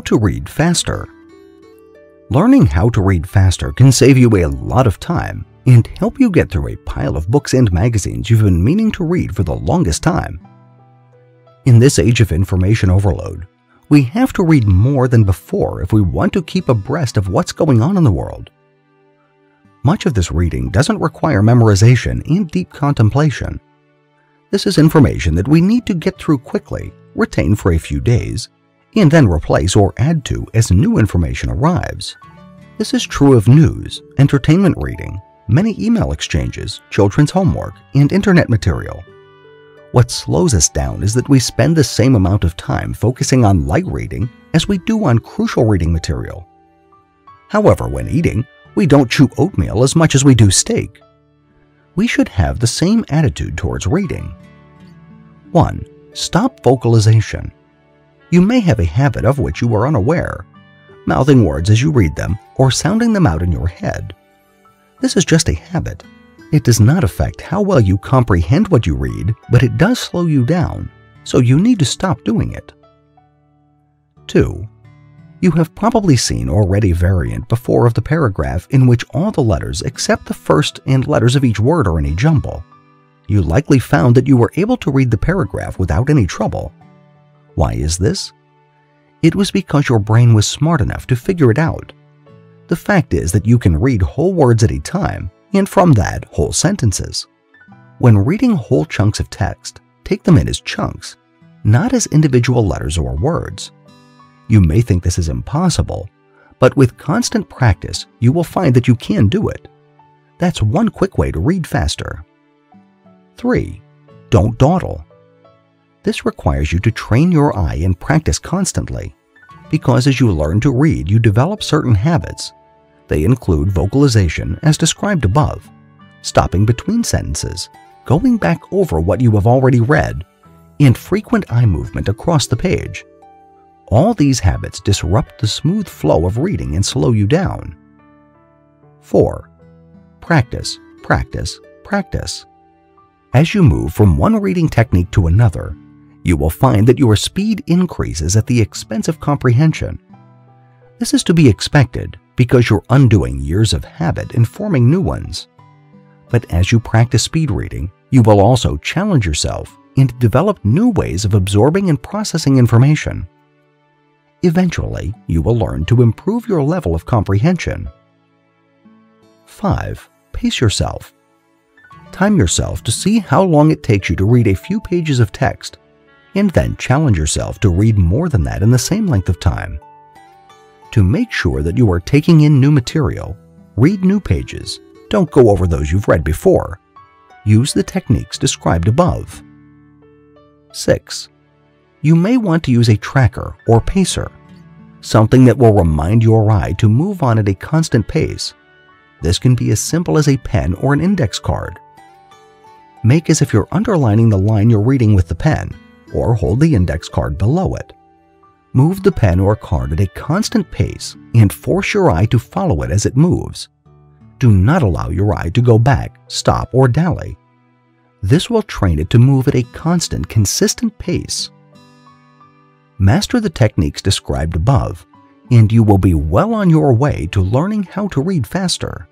to read faster. Learning how to read faster can save you a lot of time and help you get through a pile of books and magazines you've been meaning to read for the longest time. In this age of information overload, we have to read more than before if we want to keep abreast of what's going on in the world. Much of this reading doesn't require memorization and deep contemplation. This is information that we need to get through quickly, retain for a few days, and then replace or add to as new information arrives. This is true of news, entertainment reading, many email exchanges, children's homework, and internet material. What slows us down is that we spend the same amount of time focusing on light reading as we do on crucial reading material. However, when eating, we don't chew oatmeal as much as we do steak. We should have the same attitude towards reading. 1. Stop vocalization. You may have a habit of which you are unaware, mouthing words as you read them or sounding them out in your head. This is just a habit. It does not affect how well you comprehend what you read, but it does slow you down, so you need to stop doing it. 2. You have probably seen or read a variant before of the paragraph in which all the letters except the first and letters of each word are in a jumble. You likely found that you were able to read the paragraph without any trouble. Why is this? It was because your brain was smart enough to figure it out. The fact is that you can read whole words at a time, and from that, whole sentences. When reading whole chunks of text, take them in as chunks, not as individual letters or words. You may think this is impossible, but with constant practice, you will find that you can do it. That's one quick way to read faster. 3. Don't dawdle. This requires you to train your eye and practice constantly, because as you learn to read, you develop certain habits. They include vocalization as described above, stopping between sentences, going back over what you have already read, and frequent eye movement across the page. All these habits disrupt the smooth flow of reading and slow you down. 4. Practice, practice, practice. As you move from one reading technique to another, you will find that your speed increases at the expense of comprehension. This is to be expected because you're undoing years of habit and forming new ones. But as you practice speed reading, you will also challenge yourself and develop new ways of absorbing and processing information. Eventually, you will learn to improve your level of comprehension. 5. Pace yourself. Time yourself to see how long it takes you to read a few pages of text, and then challenge yourself to read more than that in the same length of time. To make sure that you are taking in new material, read new pages. Don't go over those you've read before. Use the techniques described above. 6. You may want to use a tracker or pacer, something that will remind your eye to move on at a constant pace. This can be as simple as a pen or an index card. Make as if you're underlining the line you're reading with the pen, or hold the index card below it. Move the pen or card at a constant pace and force your eye to follow it as it moves. Do not allow your eye to go back, stop, or dally. This will train it to move at a constant, consistent pace. Master the techniques described above, and you will be well on your way to learning how to read faster.